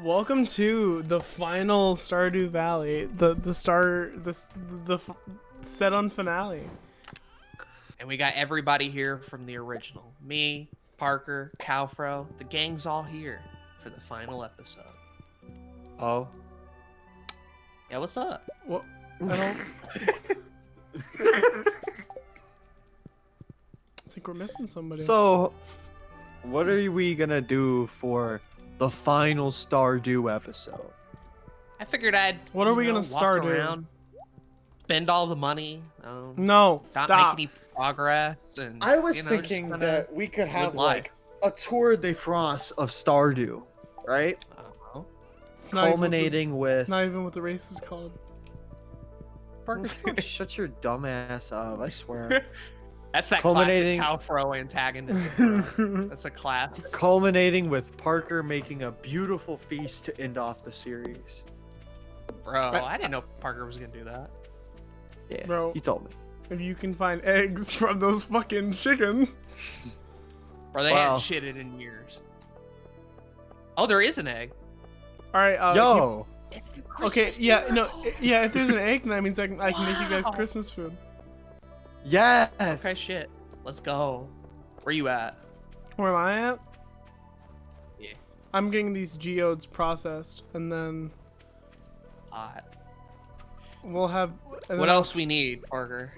welcome to the final Stardew Valley, the set on finale. And we got everybody here from the original. Me, Parker, Calfro, the gang's all here for the final episode. Oh. Yeah, what's up? What? I don't. I think we're missing somebody. So, what are we gonna do for the final Stardew episode? I figured I'd. What are we gonna walk start around, spend all the money. No, not stop. make any progress. And I was just thinking kinda that we could have live. like a tour de France of Stardew, right? It's not even Culminating with. Not even what the race is called. Parker, shut your dumb ass up! I swear. That's that Culminating- classic Calfro antagonism. Bro. That's a class. Culminating with Parker making a beautiful feast to end off the series. Bro, I didn't know Parker was gonna do that. Yeah, Bro. he told me. If you can find eggs from those fucking chicken. Bro, they Wow. hadn't shitted in years. Oh, there is an egg. All right. Yo, It's a Okay. Christmas Yeah. dinner. No. Yeah. If there's an egg, then that means I can make you guys Wow. Christmas food. yes. Okay, shit. Let's go. Where you at? Where am I at? Yeah. I'm getting these geodes processed, and then Hot. we'll have. And What then else we need, Parker,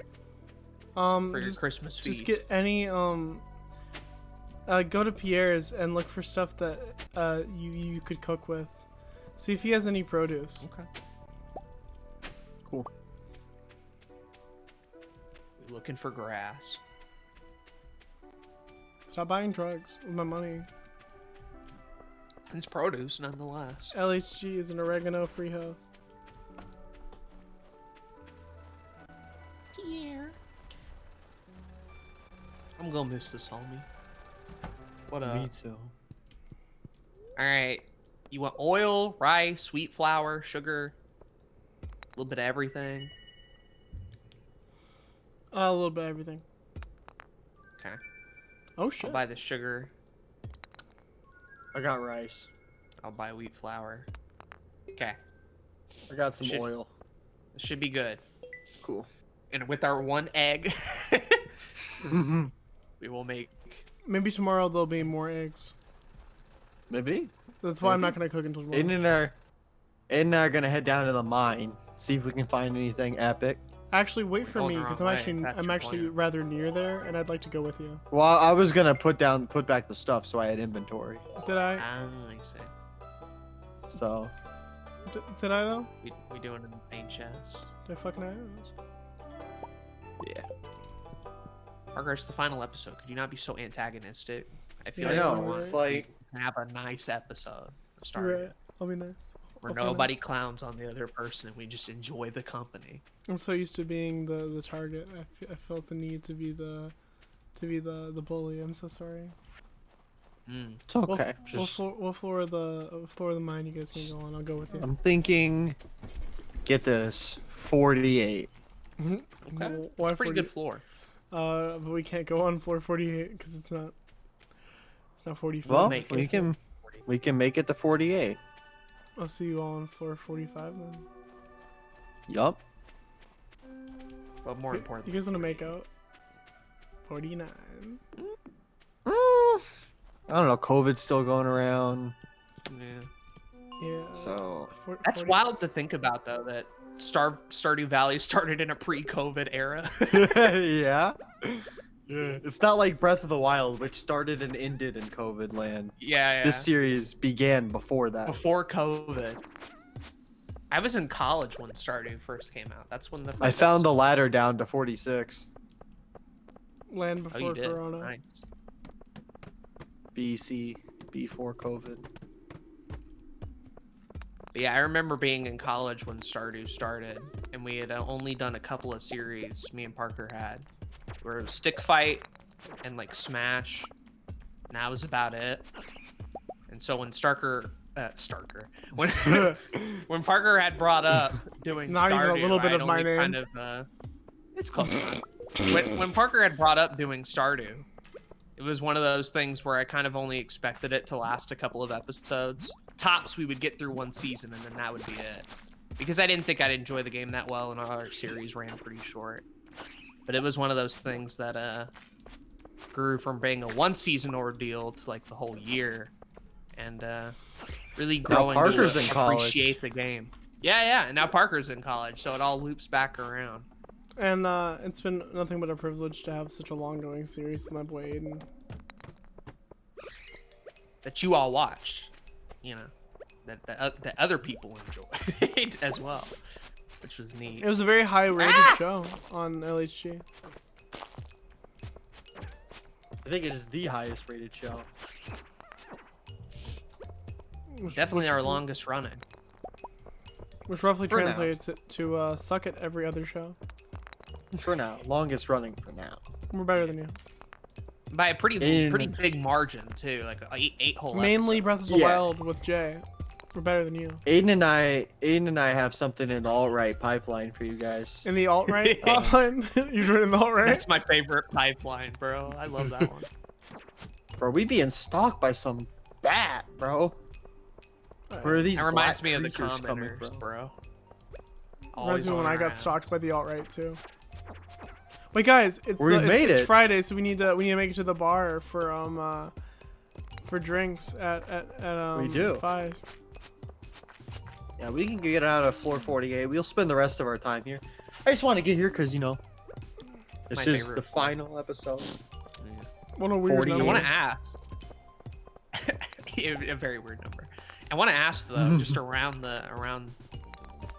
for your just, Christmas feast? just get any go to Pierre's and look for stuff that you could cook with. See if he has any produce. Okay. Cool. We're looking for grass. Stop buying drugs with my money. It's produce, nonetheless. LHG is an oregano-free house. Pierre. I'm gonna miss this, homie. What up? Me too. All right. You want oil, rice, wheat flour, sugar, a little bit of everything. A little bit of everything. Okay. Oh I'll shit. buy the sugar. I got rice. I'll buy wheat flour. Okay. I got some Should- oil. This should be good. Cool. And with our one egg, we will make. Maybe tomorrow there'll be more eggs. Maybe. That's why I'm Maybe. not gonna cook until Aiden tomorrow. and I are gonna head down to the mine, see if we can find anything epic. Actually, wait for Going me the because wrong I'm way. actually That's I'm your actually plan. rather near there, and I'd like to go with you. Well, I was gonna put back the stuff so I had inventory. Did I? Ah, I see. So Did I though? We doing an main chest. Did I fucking arrows? yeah. Parker, it's the final episode. Could you not be so antagonistic? I feel Yeah, like I we know, want it's like to have a nice episode of Stardew, Right. I'll be nice. where I'll be nobody nice. clowns on the other person and we just enjoy the company. I'm so used to being the target. I felt the need to be the bully. I'm so sorry. Mm. it's okay. We'll floor the mine. You guys can go on. I'll go with you. I'm thinking, get this, 48. Okay, Why it's a pretty 40? good floor. But we can't go on floor 48 because it's not 45. Well, make we it. can make it to 48. I'll see you all on floor 45 then. Yup. But more You importantly, guys want to make out? 49. I don't know. COVID's still going around, yeah. Yeah. so That's wild to think about, though, that Stardew Valley started in a pre-COVID era. yeah. It's not like Breath of the Wild, which started and ended in COVID land. yeah. This series began before that. Before COVID. I was in college when Stardew first came out. That's when the first I found the episode- ladder down to 46 Land Oh, you before did? Corona. Nice. BC, before COVID. But yeah, I remember being in college when Stardew started, and we had only done a couple of series me and Parker had, where it was Stick Fight and like Smash, and that was about it. And so when when when Parker had brought up doing Not even a Stardew, little bit I'd of my only name. kind of it's close enough. When Parker had brought up doing Stardew, it was one of those things where I kind of only expected it to last a couple of episodes tops we would get through one season, and then that would be it. Because I didn't think I'd enjoy the game that well, and our series ran pretty short. But it was one of those things that grew from being a one-season ordeal to like the whole year, and really growing Parker's to in college. appreciate the game. Yeah, and now Parker's in college, so it all loops back around. And it's been nothing but a privilege to have such a long-going series with my boy Aden. That you all watched, you know, that other people enjoyed as well, which was neat. It was a very high-rated show on LHG. I think it is the highest rated show. Definitely our longest running. Which roughly For now. translates it to suck at every other show. For now, longest running for now. We're better than you. By a pretty big margin too, like eight whole Mainly episodes. Breath of the Yeah. Wild with Jay. We're better than you. Aiden and I have something in the alt-right pipeline for you guys. In the alt-right pipeline? You're joining the alt-right? That's my favorite pipeline, bro. I love that one. Bro, we being stalked by some bat, bro. Where are these That reminds black me of the creatures coming commenters, from? bro. Reminds me when I got around. stalked by the alt-right too. Wait, guys, it's We made it's it. Friday, so we need to make it to the bar for drinks at We do. 5. Yeah, we can get out of floor 48. We'll spend the rest of our time here. I just want to get here because, you know, this My is favorite the floor. final episode. What a weird 40. I number. want to ask. A very weird number. I want to ask though, just around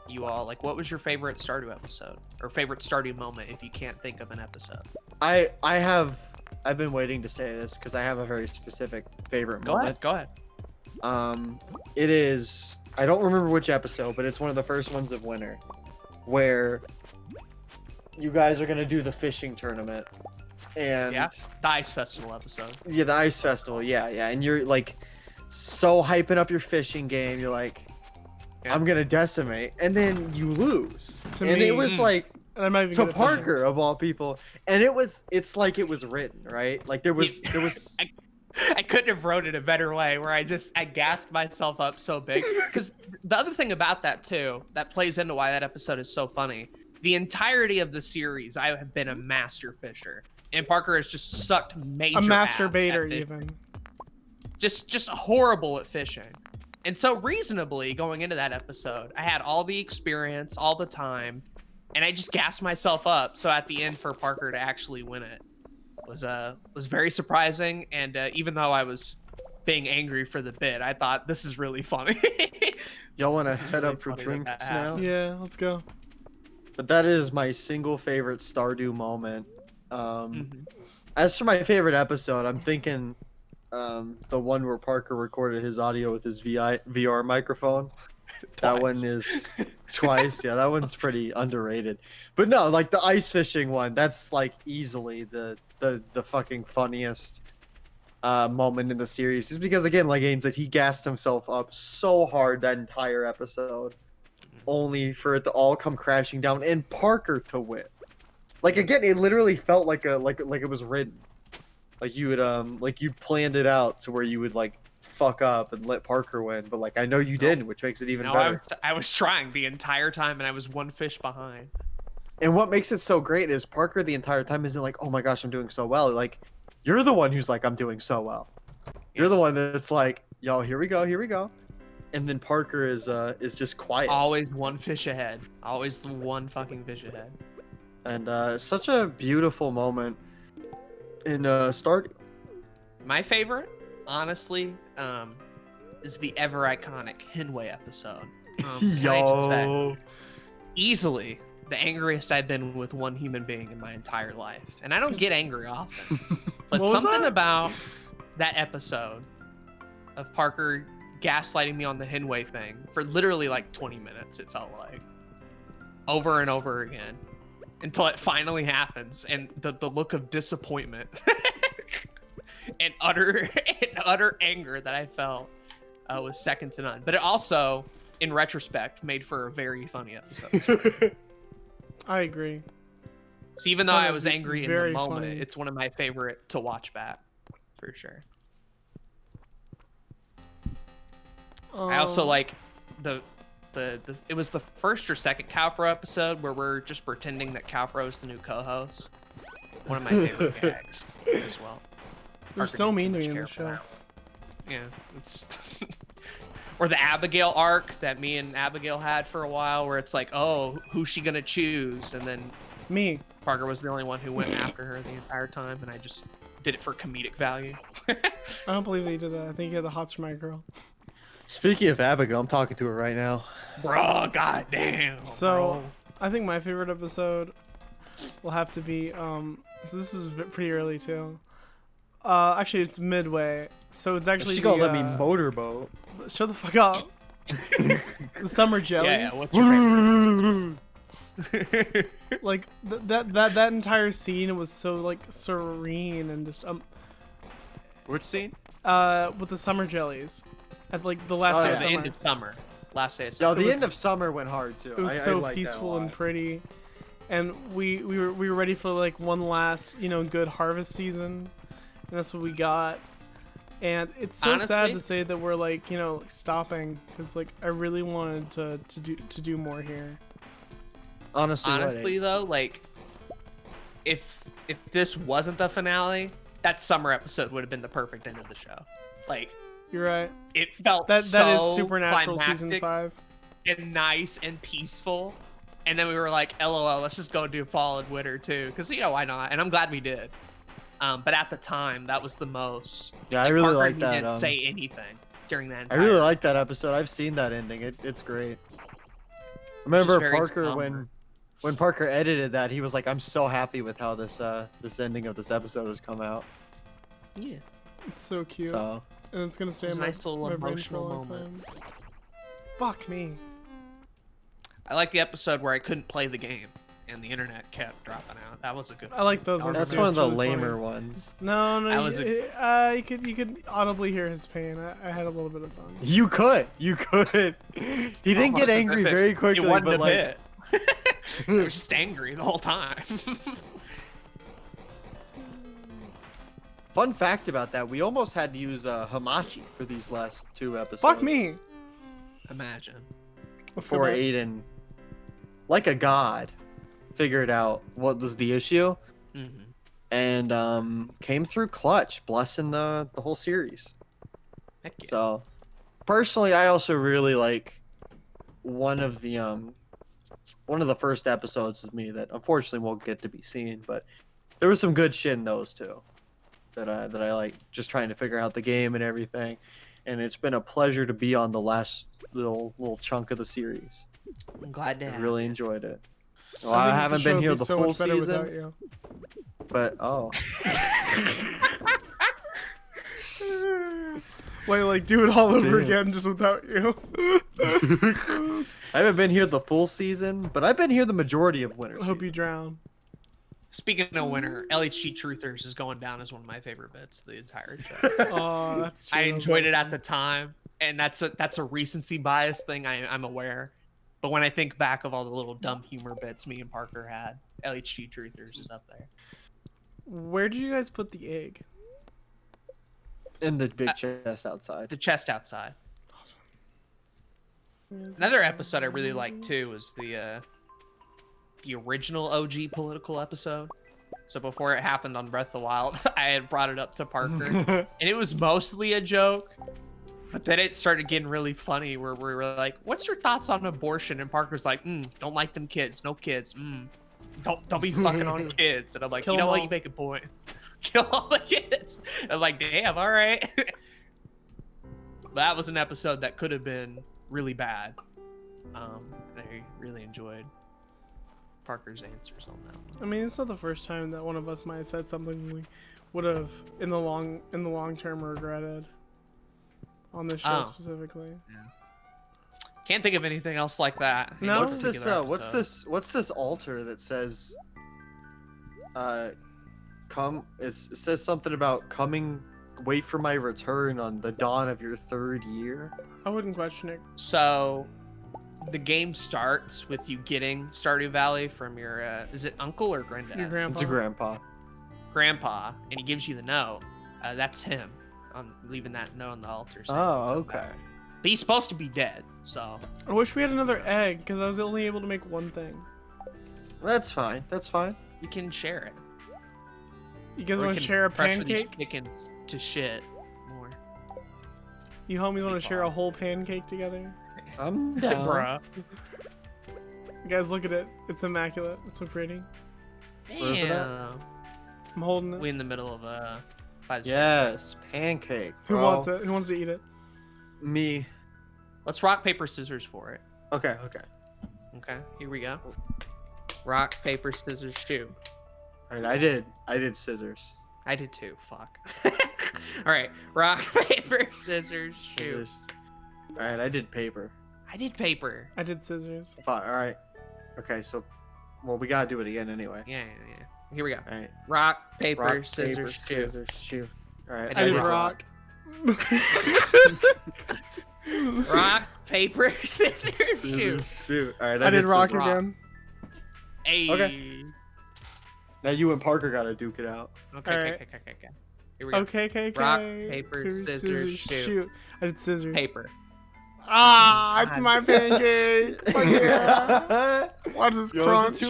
you all, like, what was your favorite Stardew episode or favorite Stardew moment if you can't think of an episode? I've been waiting to say this because I have a very specific favorite moment. Go ahead. It is, I don't remember which episode, but it's one of the first ones of winter where you guys are gonna do the fishing tournament. And Yeah, the Ice Festival episode. yeah, the ice festival, yeah, and you're like so hyping up your fishing game. You're like, Yeah. I'm gonna decimate, and then you lose. To And me- it was like And I'm not even to good at fishing. Parker of all people, and it's like it was written, right? Like there was I couldn't have wrote it a better way where I gassed myself up so big. Because the other thing about that too, that plays into why that episode is so funny. The entirety of the series, I have been a master fisher. And Parker has just sucked major A master ass at baiter fishing. even. Just horrible at fishing. And so reasonably going into that episode, I had all the experience, all the time, and I just gassed myself up. So at the end for Parker to actually win it was very surprising. And even though I was being angry for the bit, I thought this is really funny. y'all want to This is head really up for funny that drinks that now. happened. Yeah, let's go. But that is my single favorite Stardew moment. Mhm. As for my favorite episode, I'm thinking the one where Parker recorded his audio with his VR microphone. That Twice. one is twice. Yeah, that one's pretty underrated. But no, like the ice fishing one, that's like easily the fucking funniest moment in the series. Just because again, like Aiden said, he gassed himself up so hard that entire episode, only for it to all come crashing down and Parker to win. Like again, it literally felt like it was written. Like you would like you planned it out to where you would like fuck up and let Parker win, but like I know you didn't, which makes it even No, better. I was trying the entire time and I was one fish behind. And what makes it so great is Parker the entire time isn't like, oh my gosh, I'm doing so well. Like, you're the one who's like, I'm doing so well. You're the one that's like, yo, here we go. And then Parker is just quiet. Always one fish ahead. Always the one fucking fish ahead. And such a beautiful moment in Stardew. My favorite, honestly, is the ever iconic Hinway episode. Can I just say, easily the angriest I've been with one human being in my entire life. And I don't get angry often. But What was something that? about that episode of Parker gaslighting me on the Hinway thing for literally like 20 minutes, it felt like. Over and over again. Until it finally happens. And the look of disappointment and utter anger that I felt was second to none. But it also, in retrospect, made for a very funny episode. I agree. So even though That I was was angry in the very moment, funny. it's one of my favorite to watch back, for sure. I also like the it was the first or second Calfro episode where we're just pretending that Calfro is the new co-host. One of my favorite gags as well. They're Parker so didn't too mean to much me in care the for show. that one. Yeah, it's or the Abigail arc that me and Abigail had for a while, where it's like, oh, who's she gonna choose? And then Me. Parker was the only one who went after her the entire time, and I just did it for comedic value. I don't believe they did that. I think he had the hots for my girl. Speaking of Abigail, I'm talking to her right now. Bro, goddamn. So bro. I think my favorite episode will have to be so this is pretty early too. Actually it's midway. So it's actually She gonna the, let me motorboat. shut the fuck up. The summer jellies. Yeah, what's your favorite? Like that entire scene was so like serene and just Which scene? with the summer jellies at like the last Oh, day yeah. of The summer. end of summer. Last day of Yo, summer. the was- end of summer went hard too. It was I so like that a peaceful and lot. pretty, and we were ready for like one last good harvest season, and that's what we got. And it's so sad Honestly- to say that we're like stopping, because like I really wanted to do more here. Honestly, Though, like if this wasn't the finale, that summer episode would have been the perfect end of the show. Like You're right. it felt That so is Supernatural season climactic 5. and nice and peaceful. And then we were like, LOL, let's just go do fall and winter too, because why not? And I'm glad we did. But at the time, that was the most. Yeah, I really Parker like and me that. Didn't say anything during that I entire. really like that episode. I've seen that ending. It's great. Remember very Parker somber. when Parker edited that, he was like, "I'm so happy with how this this ending of this episode has come out." Yeah. It's so cute, So and it's gonna stay It's in a my, nice little my brain for a emotional long moment. time. Fuck me. I like the episode where I couldn't play the game and the internet kept dropping out. That was a good. I like those ones. that's too. one of It's the really lamer funny. ones. No, That no, was you could audibly hear his pain. I had a little bit of fun. You could. He didn't get Almost a angry bit. very quickly, It wasn't but a like, bit. I was just angry the whole time. fun fact about that, we almost had to use Hamachi for these last 2 episodes. Fuck me. Imagine. Let's go Before back. Aden, like a god, figured out what was the issue hmm and came through clutch, blessing the whole series. Heck yeah. So, personally, I also really like one of the first episodes of me that unfortunately won't get to be seen, but there was some good shit in those too that I like, just trying to figure out the game and everything. And it's been a pleasure to be on the last little chunk of the series. I'm glad to I have really you. enjoyed it. Well, I I think haven't the show been would here be the so full much better without season, you. but Wait, like do it all over Damn. again just without you. I haven't been here the full season, but I've been here the majority of winter. I hope season. you drown. Speaking of winter, LHG Truthers is going down as one of my favorite bits of the entire show. Oh, that's true. I enjoyed it at the time, and that's a recency bias thing. I'm aware, but when I think back of all the little dumb humor bits me and Parker had, LHG Truthers is up there. Where did you guys put the egg? In the big chest outside. The chest outside. Awesome. Another episode I really liked too was the original OG political episode. So before it happened on Breath of the Wild, I had brought it up to Parker, and it was mostly a joke. But then it started getting really funny where we were like, "What's your thoughts on abortion?" And Parker's like, "Don't like them kids. No kids. Don't be fucking on kids." And I'm like, Kill "You know them what? all." You make a point. Kill all the kids." I'm like, "Damn, all right." That was an episode that could have been really bad. And I really enjoyed Parker's answers on that one. I mean, it's not the first time that one of us might have said something we would have in the long term regretted on this show Oh. specifically. Can't think of anything else like that. in No? a What's this? particular What's episode. this? What's this altar that says? It says something about coming. Wait for my return on the dawn of your 3rd year. I wouldn't question it. So, the game starts with you getting Stardew Valley from your, is it uncle or granddad? Your grandpa. It's a grandpa. Grandpa, and he gives you the note. That's him. I'm leaving that note on the altar. saying Oh, come okay. back. But he's supposed to be dead, so. I wish we had another egg, because I was only able to make one thing. That's fine. That's fine. We can share it. You guys Or we want to can share a pressure these pancake? chickens to shit more. You homies want to share a Meatball. whole pancake together? I'm down. Bruh. You guys, look at it. It's immaculate. It's so pretty. Where's it at? Damn. I'm holding it. We in the middle of by the Yes, pancake. Who bro. wants it? Who wants to eat it? Me. Let's rock, paper, scissors for it. Okay, okay. Okay, here we go. Rock, paper, scissors, shoot. All right, I did scissors. I did too. Fuck. All right, rock, paper, scissors, shoot. Scissors. All right, I did paper. I did paper. I did scissors. Fine, all right. Okay, so, well, we gotta do it again anyway. Yeah. Here we go. All right. Rock, paper, Rock, scissors, paper, shoot. scissors, shoot. All right. I did rock. Rock, paper, scissors, shoot. Scissors, shoot. All right, I did rock scissors. again. Hey. Okay. Now you and Parker gotta duke it out. Okay. Alright. Okay. Here we go. Okay. Rock, paper, scissors, shoot. I did scissors. Paper. Ah, it's my pancake. Fuck yeah. Watch this Yo, crunch.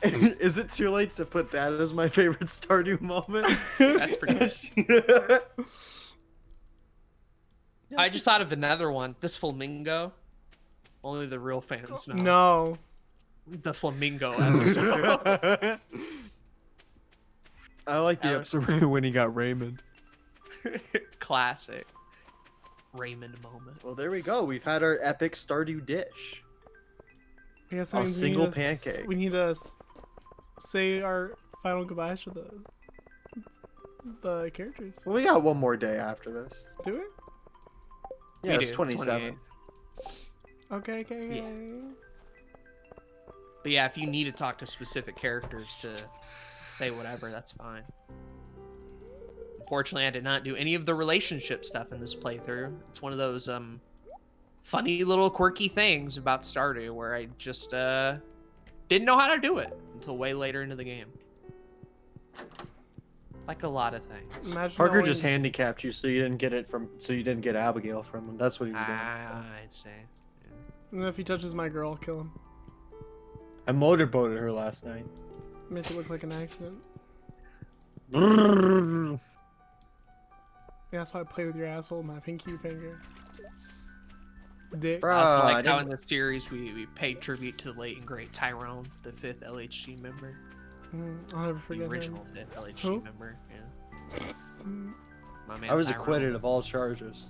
is it too late to put that as my favorite Stardew moment? That's pretty good. good. I just thought of another one. This flamingo. Only the real fans know. No. The flamingo episode. I like the episode when he got Raymond. Classic. Raymond moment. Well, there we go. We've had our epic Stardew dish. I guess A that means single we need to pancake. we need to say our final goodbyes for the characters. Well, we got one more day after this. Do we? Yeah, We it's do, 27. 28. Okay. Yeah. But yeah, if you need to talk to specific characters to say whatever, that's fine. Unfortunately, I did not do any of the relationship stuff in this playthrough. It's one of those funny little quirky things about Stardew where I just didn't know how to do it until way later into the game. Like a lot of things. Imagine Parker knowing- just handicapped you, so you didn't get Abigail from him. That's what he was doing. I'd say. And if he touches my girl, I'll kill him. I motorboated her last night. Make it look like an accident. Yeah, that's why I play with your asshole, with my pinky finger. Dick. Bro. I also I like how didn't- in the series we paid tribute to the late and great Tyrone, the 5th LHG member. I'll never The forget original him. 5th LHG Who? member. Yeah. Mm, My man I was Tyrone. acquitted of all charges.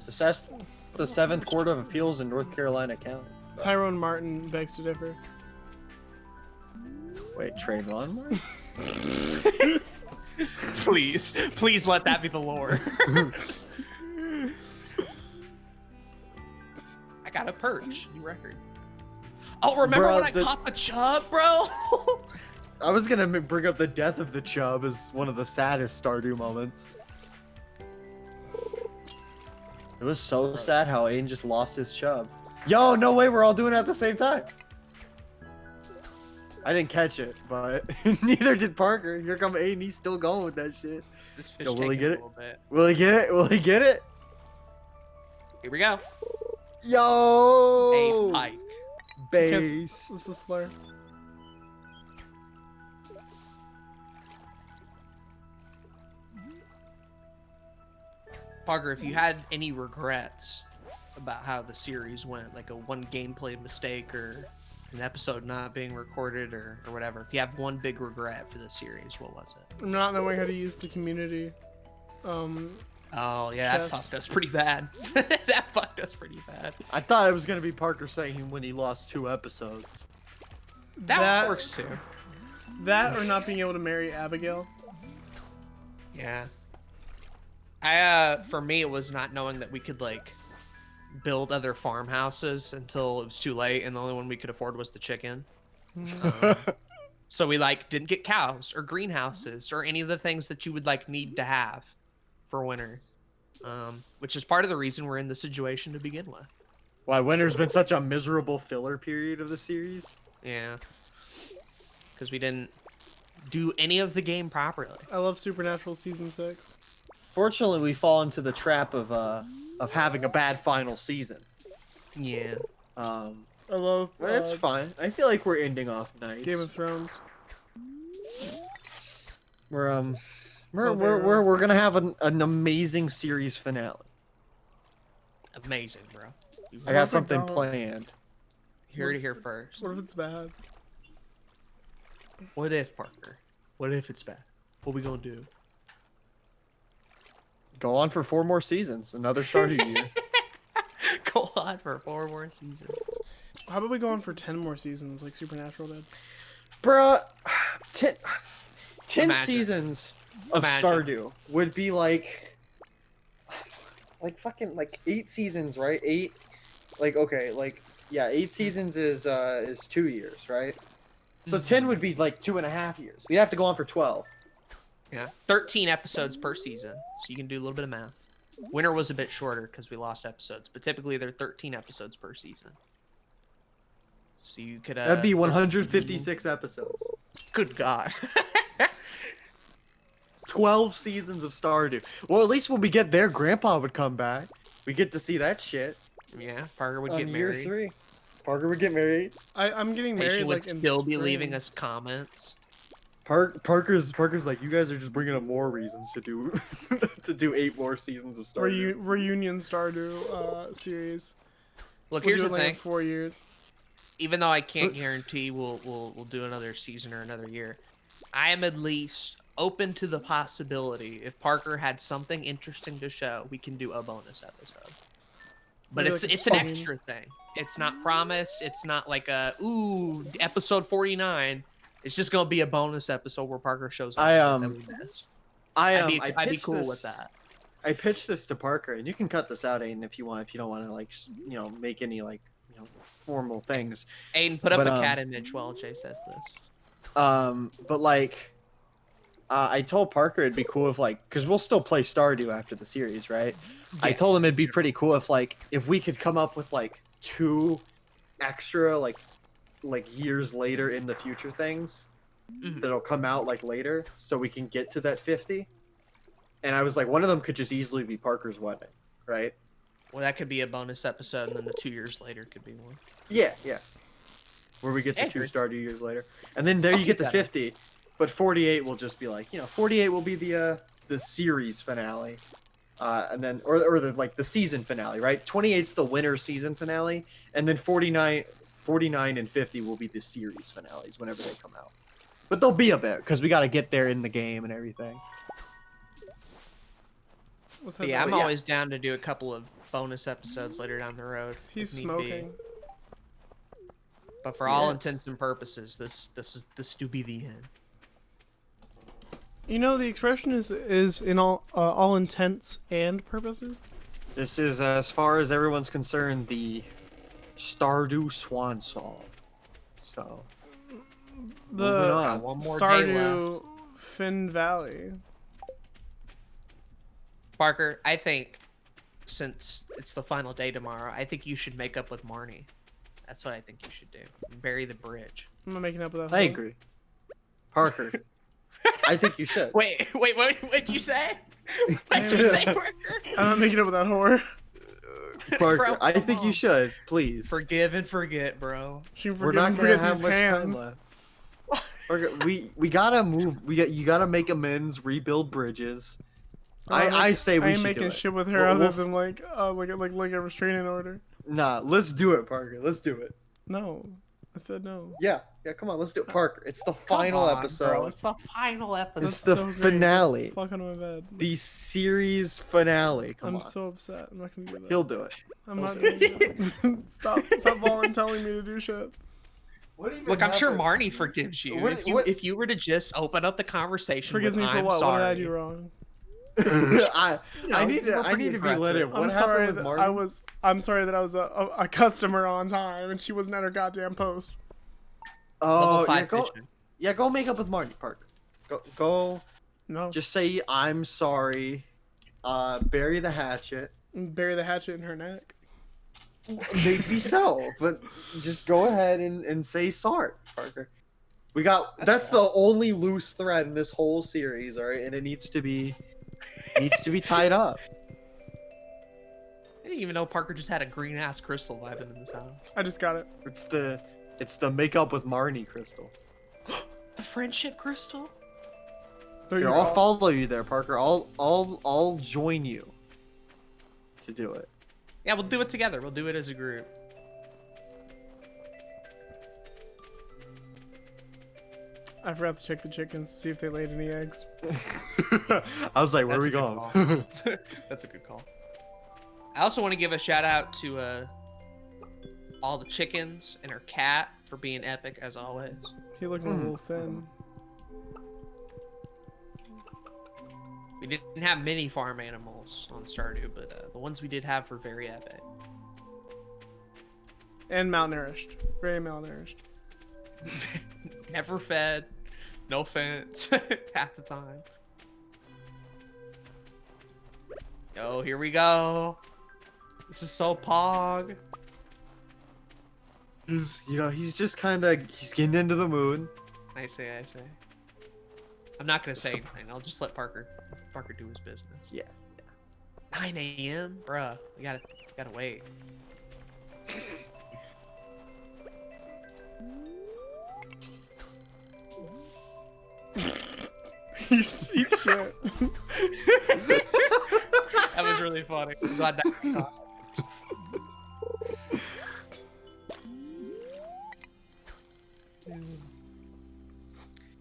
Assessed the 7th Court of Appeals in North Carolina County. Tyrone Martin begs to differ. Wait, Trayvon Martin? Please let that be the lore. I got a perch. New record. Oh, remember Bro, when I caught the chub, bro? I was gonna bring up the death of the chub as one of the saddest Stardew moments. It was so sad how Aiden just lost his chub. Yo, no way, we're all doing it at the same time. I didn't catch it, but neither did Parker. Here come Aiden, he's still going with that shit. This fish Yo, will he taking get a it? little bit. Will he get it? Will he get it? Here we go. Yo! A pike. Base. It's a slur. Parker, if you had any regrets about how the series went, like a one gameplay mistake or an episode not being recorded or whatever, if you have one big regret for the series, what was it? Not knowing how to use the community. Oh, yeah, that Chess. fucked us pretty bad. That fucked us pretty bad. I thought it was gonna be Parker saying when he lost 2 episodes. That works too. That or not being able to marry Abigail. Yeah. For me, it was not knowing that we could, like, build other farmhouses until it was too late, and the only one we could afford was the chicken. So we, like, didn't get cows or greenhouses or any of the things that you would, like, need to have for winter. Which is part of the reason we're in the situation to begin with. Why, winter's been such a miserable filler period of the series? Yeah. Because we didn't do any of the game properly. I love Supernatural Season 6. unfortunately, we fall into the trap of having a bad final season. Yeah. I love. Well, that's fine. I feel like we're ending off nice. Game of Thrones. We're Oh, they're, we're gonna have an amazing series finale. Amazing, bro. I got What's it something called? planned. Here to hear first. What if it's bad? What if, Parker? What if it's bad? What we gonna do? Go on for 4 more seasons. Another Stardew year. Go on for 4 more seasons. How about we go on for 10 more seasons, like Supernatural did? Bruh, 10 Imagine. seasons of Imagine. Stardew would be like fucking like 8 seasons, right? 8, like okay, like yeah, 8 seasons is 2 years, right? So 10 would be like 2.5 years. We'd have to go on for 12. Yeah. 13 episodes per season, so you can do a little bit of math. Winter was a bit shorter because we lost episodes, but typically they're 13 episodes per season. So you could. That'd be 156 episodes. Good God. 12 seasons of Stardew. Well, at least when we get there, Grandpa would come back. We get to see that shit. Yeah. Parker would On get year married. 3. Parker would get married. I'm getting married Patient would like in still be spring. leaving us comments. Parker's like, you guys are just bringing up more reasons to do to do 8 more seasons of Stardew. Reunion Stardew series. Look, We'll here's do the it like in thing. 4 years. Even though I can't guarantee we'll do another season or another year, I am at least open to the possibility if Parker had something interesting to show, we can do a bonus episode. But Maybe it's like a it's an stream. extra thing. It's not promised. It's not like a episode 49. It's just gonna be a bonus episode where Parker shows off shit that we missed. I'd be pitched cool this- with that. I pitched this to Parker, and you can cut this out, Aiden, if you want. If you don't want to, like, make any like, formal things. Aiden, put up But, a cat image while Jay says this. But like, I told Parker it'd be cool if because we'll still play Stardew after the series, right? I Yeah. told him it'd be pretty cool if we could come up with 2 extra like years later in the future things Mhm. that'll come out later, so we can get to that 50. And I was like, one of them could just easily be Parker's wedding, right? Well, that could be a bonus episode, and then the 2 years later could be one. Yeah. Where we get to Yeah, 2 agree. Stardew years later, and then there I'll you get keep to that 50. But 48 will just be 48 will be the series finale, and then or the season finale, right? 28's the winter season finale, and then 49 and 50 will be the series finales whenever they come out. But they'll be a bit because we got to get there in the game and everything. What's But that yeah, I'm about? always down to do a couple of bonus episodes later down the road. if He's need be. smoking. But for all Yes. intents and purposes, this do be the end. You know, the expression is in all intents and purposes. This is, as far as everyone's concerned, the Stardew Swan Song. So, moving The on. One more day left. Stardew Finn Valley. Parker, I think since it's the final day tomorrow, I think you should make up with Marnie. That's what I think you should do. Bury the bridge. I'm not making up with that. I whole- agree. Parker, I think you should. Wait, what'd you say? What'd you say, Parker? I'm not making up with that whore. Parker, Bro, I come think you on. should, please. Forgive and forget, bro. She We're not gonna forget have these much time hands. left. Parker, we gotta move. You gotta make amends, rebuild bridges. I say we I ain't should making do it. shit with her We'll- other we'll- than like a restraining order. Nah, let's do it, Parker. Let's do it. No, I said no. Yeah, come on, let's do it, Parker. It's the Come final on, episode. Bro. It's the final episode. It's That's the so great. finale. Fuck on my bed. The series finale. Come I'm on, so upset. I'm not gonna do that. he'll do it. I'm not doing that. Stop volunteering me to do shit. Look, I'm sure Marnie forgives you. What- if you were to just open up the conversation Forgives with, me for I'm what? sorry. What did I do wrong? I need you were to pretty be let in. aggressive. What I'm happened sorry with that Martin? I'm sorry that I was a customer on time and she wasn't at her goddamn post. Level Oh, 5 fishing. go make up with Marty, Parker. Go. No. Just say I'm sorry. Bury the hatchet. Bury the hatchet in her neck. Maybe so, but just go ahead and say sorry, Parker. That's the only loose thread in this whole series, all right? And it needs to be Needs to be tied up. I didn't even know Parker just had a green ass crystal vibing in this house. I just got it. It's the makeup with Marnie crystal. The friendship crystal? There Here, you I'll go. follow you there, Parker. I'll join you to do it. Yeah, we'll do it together. We'll do it as a group. I forgot to check the chickens to see if they laid any eggs. I was like, where are That's we a good going? call. That's a good call. I also want to give a shout out to all the chickens and our cat for being epic as always. He looking a little thin. We didn't have many farm animals on Stardew, but the ones we did have were very epic. And malnourished. Very malnourished. Never fed, no fence, half the time. Yo, here we go. This is so pog. He's just kind of, he's getting into the mood. I say. I'm not gonna say anything. I'll just let Parker do his business. Yeah. 9 a.m. Bruh, we gotta wait. You shit. That was really funny. I'm glad that.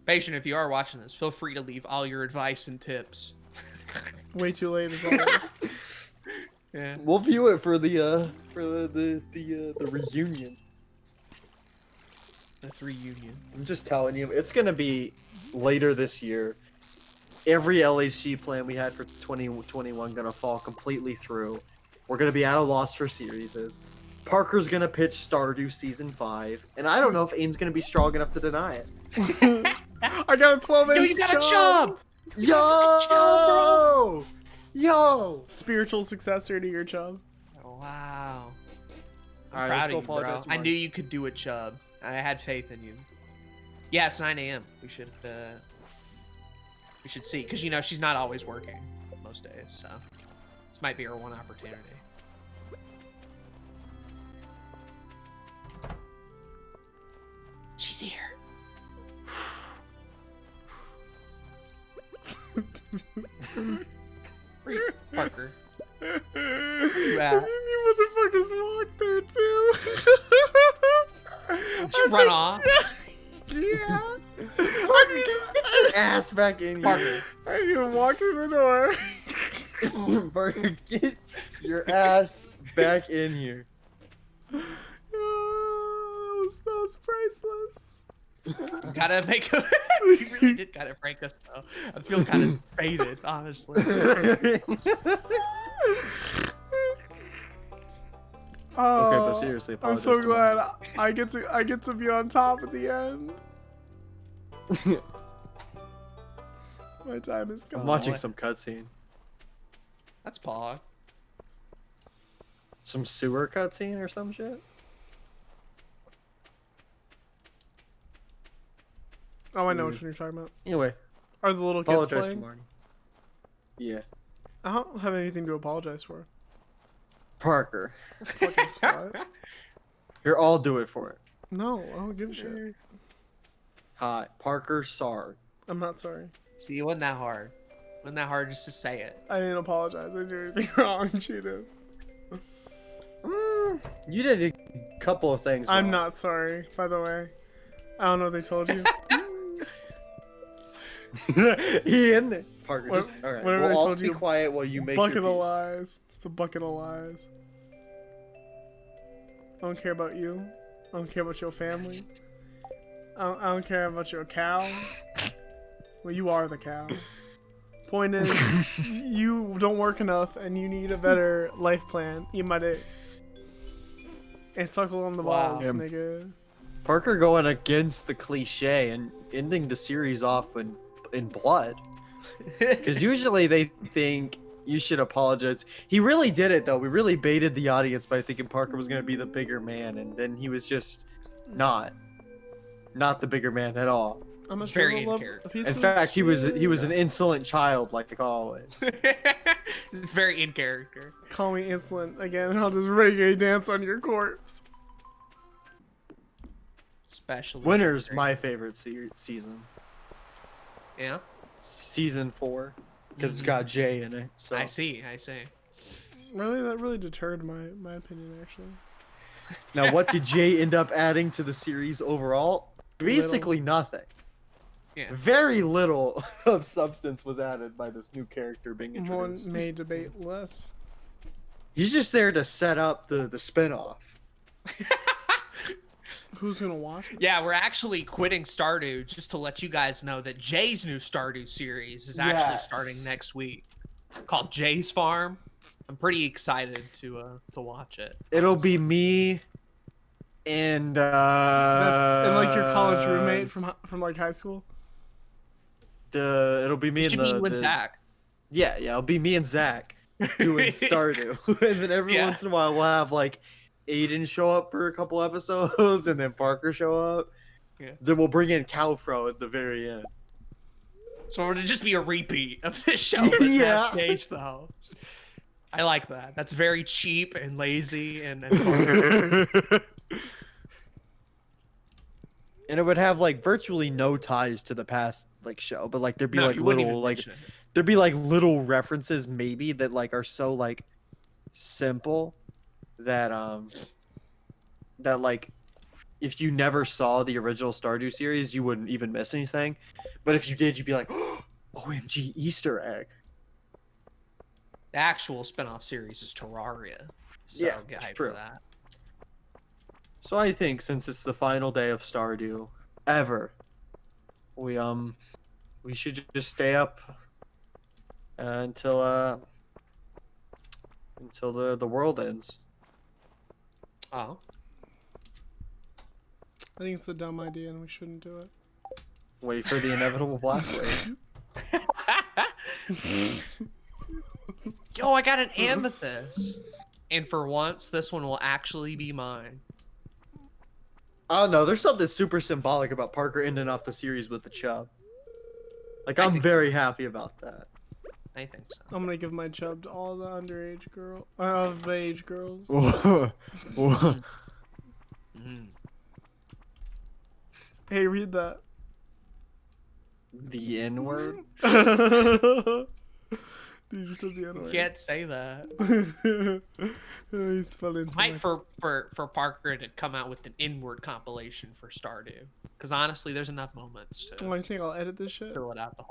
Patient, if you are watching this, feel free to leave all your advice and tips. Way too late as always. Yeah. We'll view it for the reunion. That's reunion. I'm just telling you, it's gonna be later this year. Every LHC plan we had for 2021 gonna fall completely through. We're gonna be at a loss for series. Parker's gonna pitch Stardew Season 5, and I don't know if Aim's gonna be strong enough to deny it. I got a 12 inch. Yo, you got a chub! Yo! Yo! Spiritual successor to your chub. Oh, wow. I'm Alright, proud let's of go you, bro. apologize to I Marty. knew you could do it, Chub. I had faith in you. Yeah, it's 9 a.m. We should see, because you know she's not always working most days, so this might be our one opportunity. She's here. Parker. You at? You motherfuckers walked there too. Did you run off? Yeah. Get your ass back in here. Parker. I didn't even walk through the door. Parker, get your ass back in here. Oh, that was priceless. Gotta make a. You really did kind of break us though. I feel kind of faded, honestly. Oh, Okay, but seriously, I'm apologize so to glad I get to be on top at the end. My time is gone. I'm watching boy. some cutscene. That's Pog. Some sewer cutscene or some shit? Oh, I know which one you're talking about. Anyway, Are the little kids apologize to playing? Marty. Yeah. I don't have anything to apologize for. Parker. Fucking slut. Here, I'll do it for it. No, I don't give a shit. Hi, Parker Sarg. I'm not sorry. See, it wasn't that hard. Wasn't that hard just to say it. I didn't apologize. I didn't do anything wrong. She did. You did a couple of things. I'm wrong. not sorry, by the way. I don't know if they told you. Ian. Parker, What- just alright. whatever We'll they all told be you, quiet while you make Bucket your of peace. lies. It's a bucket of lies. I don't care about you. I don't care about your family. I don't care about your cow. Well, you are the cow. Point is, you don't work enough and you need a better life plan. Eat my dick. And suckle on the Wow. balls, nigga. Parker going against the cliche and ending the series off in blood. Because usually they think you should apologize. He really did it though. We really baited the audience by thinking Parker was going to be the bigger man, and then he was just not the bigger man at all. I'm a It's very in love character. a piece In of fact, he was shit. an insolent child, like always. It's very in character. Call me insolent again, and I'll just reggae dance on your corpse. Especially Winter's Jerry. my favorite season. Yeah, Season 4, because it's got Jay in it. So I see. Really, that really deterred my opinion, actually. now, what did Jay end up adding to the series overall? Basically nothing. Yeah. Very little of substance was added by this new character being introduced. One may debate less. He's just there to set up the spinoff. Who's gonna watch it? Yeah, we're actually quitting Stardew just to let you guys know that Jay's new Stardew series is actually Yes. starting next week, called Jay's Farm. I'm pretty excited to watch it. It'll be me and And like your college roommate from like high school. it'll be me It and should be you and Zach. Yeah, it'll be me and Zach doing Stardew. And then every Yeah. once in a while we'll have like Aden show up for a couple episodes and then Parker show up. Yeah. Then we'll bring in Calfro at the very end. So it'll just be a repeat of this show. But Yeah. Jay's the host. I like that. That's very cheap and lazy and fun. And it would have like virtually no ties to the past like show, but like there'd be No, like you wouldn't little even like mention it. there'd be like little references maybe that like are so like simple that that like if you never saw the original Stardew series you wouldn't even miss anything, but if you did you'd be like, oh, OMG Easter egg. The actual spin-off series is Terraria. So Yeah, get hyped true. for that. So I think since it's the final day of Stardew ever, we should just stay up until the world ends. Oh. I think it's a dumb idea, and we shouldn't do it. Wait for the inevitable black wave. Yo, I got an amethyst. And for once, this one will actually be mine. I don't know. There's something super symbolic about Parker ending off the series with the chub. Like I'm very happy about that. I think so. I'm gonna give my chub to all the underage age girls. Mm. Hey, read that. The N word. Dude, you said the N You word. can't say that. He's spelling. Might for Parker to come out with an inward compilation for Stardew. Because honestly, there's enough moments Oh, to I think I'll edit this shit. fill it out the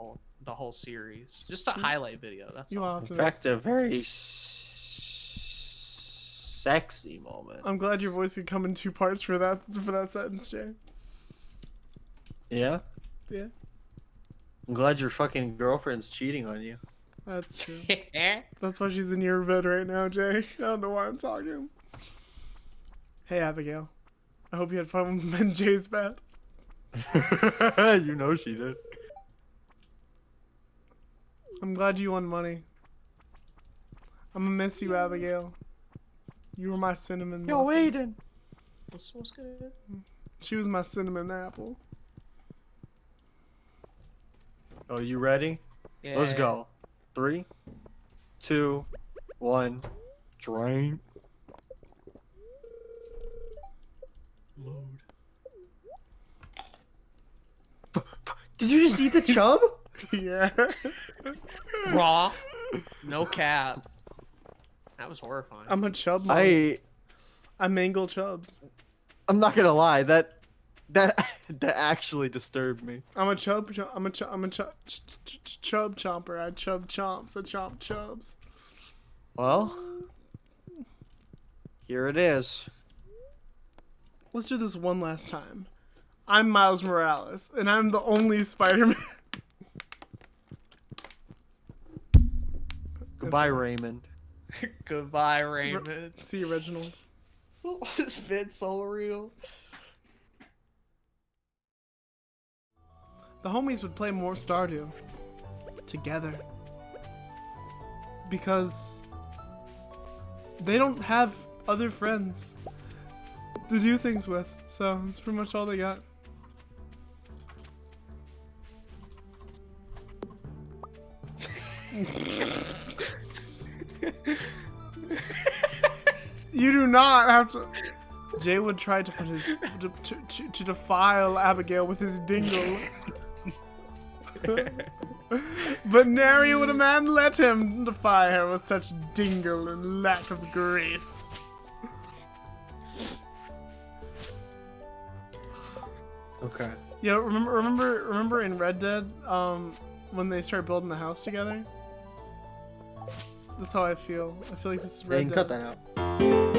whole series. Just a highlight video. That's You all. off In fact, a very sexy moment. I'm glad your voice could come in two parts for that sentence, Jay. Yeah. Yeah, I'm glad your fucking girlfriend's cheating on you. that's true. That's why she's in your bed right now, Jay. I don't know why I'm talking. Hey, Abigail. I hope you had fun in Jay's bed. You know she did. I'm glad you won money. I'm gonna miss you, Abigail. You were my cinnamon. Yo, muffin. Aiden. What's good? She was my cinnamon apple. Oh, you ready? Yeah. Let's go. 3, 2, 1. Drink. Mood. Did you just eat the chub? Yeah. Raw. No cap. That was horrifying. I'm a chub mom. I mangle chubs. I'm not gonna lie. That actually disturbed me. I'm a chub chomper. I chub chomps. I chomp chubs. Well, here it is. Let's do this one last time. I'm Miles Morales, and I'm the only Spider-Man. Goodbye, Raymond. Goodbye, Raymond. See you, Reginald. This vid's so real. The homies would play more Stardew together because they don't have other friends to do things with, so that's pretty much all they got. You do not have to. Jalen tried to put his to defile Abigail with his dingle. But nary would a man let him defy her with such dingle and lack of grace. Okay. Yeah, remember in Red Dead, when they start building the house together? That's how I feel. I feel like this is They Red can Dead. cut that out.